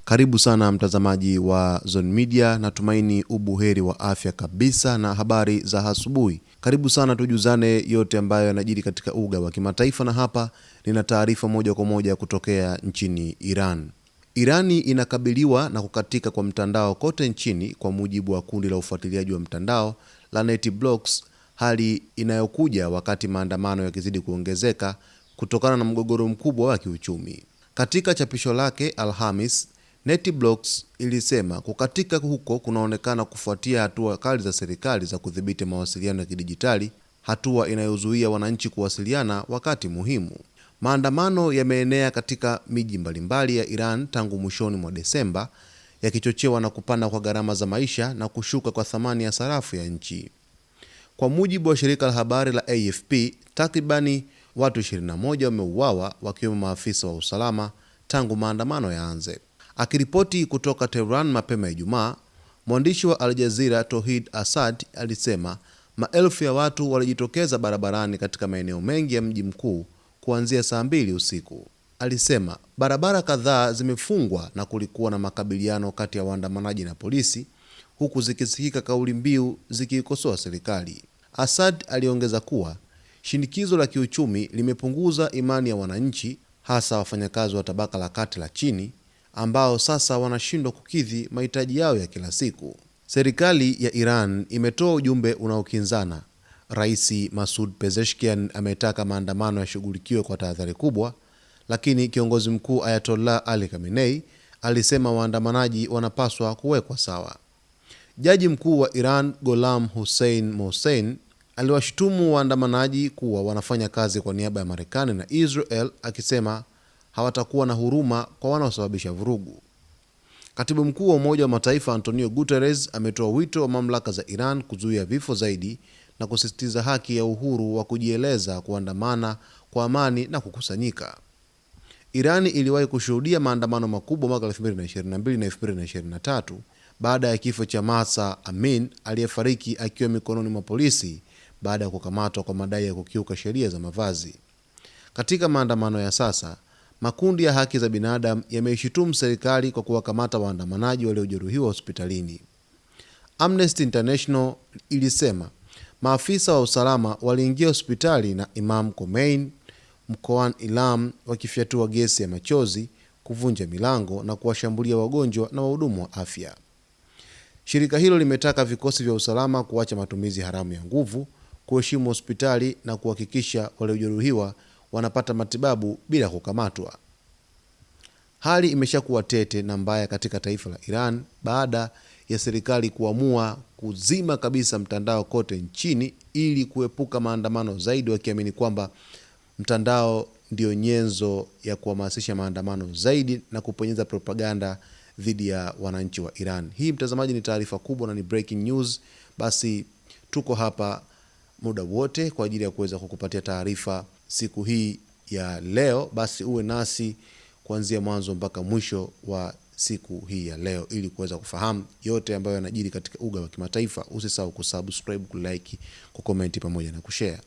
Karibu sana mtazamaji wa Zone Media, natumaini ubuheri wa afya kabisa na habari za asubuhi. Karibu sana tujuzane yote ambayo yanajiri katika uga wa kimataifa, na hapa nina taarifa moja kwa moja kutokea nchini Iran. Irani inakabiliwa na kukatika kwa mtandao kote nchini kwa mujibu wa kundi la ufuatiliaji wa mtandao la NetBlocks, hali inayokuja wakati maandamano yakizidi kuongezeka kutokana na mgogoro mkubwa wa kiuchumi. Katika chapisho lake Alhamis, NetBlocks ilisema kukatika huko kunaonekana kufuatia hatua kali za serikali za kudhibiti mawasiliano ya kidijitali, hatua inayozuia wananchi kuwasiliana wakati muhimu. Maandamano yameenea katika miji mbalimbali ya Iran tangu mwishoni mwa Desemba, yakichochewa na kupanda kwa gharama za maisha na kushuka kwa thamani ya sarafu ya nchi. Kwa mujibu wa shirika la habari la AFP, takribani watu 21 wameuawa, wakiwemo maafisa wa usalama tangu maandamano yaanze. Akiripoti kutoka Tehran mapema Ijumaa, mwandishi wa Al Jazeera Tauhid Assad alisema maelfu ya watu walijitokeza barabarani katika maeneo mengi ya mji mkuu kuanzia saa 2 usiku. Alisema barabara kadhaa zimefungwa na kulikuwa na makabiliano kati ya waandamanaji na polisi, huku zikisikika kauli mbiu zikiikosoa serikali. Assad aliongeza kuwa shinikizo la kiuchumi limepunguza imani ya wananchi, hasa wafanyakazi wa tabaka la kati la chini ambao sasa wanashindwa kukidhi mahitaji yao ya kila siku. Serikali ya Iran imetoa ujumbe unaokinzana. Rais Masoud Pezeshkian ametaka maandamano yashughulikiwe kwa tahadhari kubwa, lakini kiongozi mkuu Ayatollah Ali Khamenei alisema waandamanaji wanapaswa kuwekwa sawa. Jaji mkuu wa Iran Gholam Hussein Mohsen aliwashutumu waandamanaji kuwa wanafanya kazi kwa niaba ya Marekani na Israel, akisema hawatakuwa na huruma kwa wanaosababisha vurugu. Katibu mkuu wa Umoja wa Mataifa Antonio Guterres ametoa wito wa mamlaka za Iran kuzuia vifo zaidi na kusisitiza haki ya uhuru wa kujieleza, kuandamana kwa amani na kukusanyika. Irani iliwahi kushuhudia maandamano makubwa mwaka 2022 na 2023 baada ya kifo cha Mahsa Amin aliyefariki akiwa mikononi mwa polisi baada ya kukamatwa kwa madai ya kukiuka sheria za mavazi. Katika maandamano ya sasa, makundi ya haki za binadamu yameishutumu serikali kwa kuwakamata waandamanaji waliojeruhiwa hospitalini. Amnesty International ilisema maafisa wa usalama waliingia hospitali na Imam Khomeini mkoani Ilam wakifyatua gesi ya machozi, kuvunja milango na kuwashambulia wagonjwa na wahudumu wa afya. Shirika hilo limetaka vikosi vya usalama kuacha matumizi haramu ya nguvu, kuheshimu hospitali na kuhakikisha waliojeruhiwa wanapata matibabu bila kukamatwa. Hali imeshakuwa tete na mbaya katika taifa la Iran baada ya serikali kuamua kuzima kabisa mtandao kote nchini ili kuepuka maandamano zaidi, wakiamini kwamba mtandao ndio nyenzo ya kuhamasisha maandamano zaidi na kuponyeza propaganda dhidi ya wananchi wa Iran. Hii mtazamaji ni taarifa kubwa na ni breaking news. Basi tuko hapa muda wote kwa ajili ya kuweza kukupatia taarifa siku hii ya leo. Basi uwe nasi kuanzia mwanzo mpaka mwisho wa siku hii ya leo ili kuweza kufahamu yote ambayo yanajiri katika uga wa kimataifa. Usisahau kusubscribe, kulike, kucomment pamoja na kushare.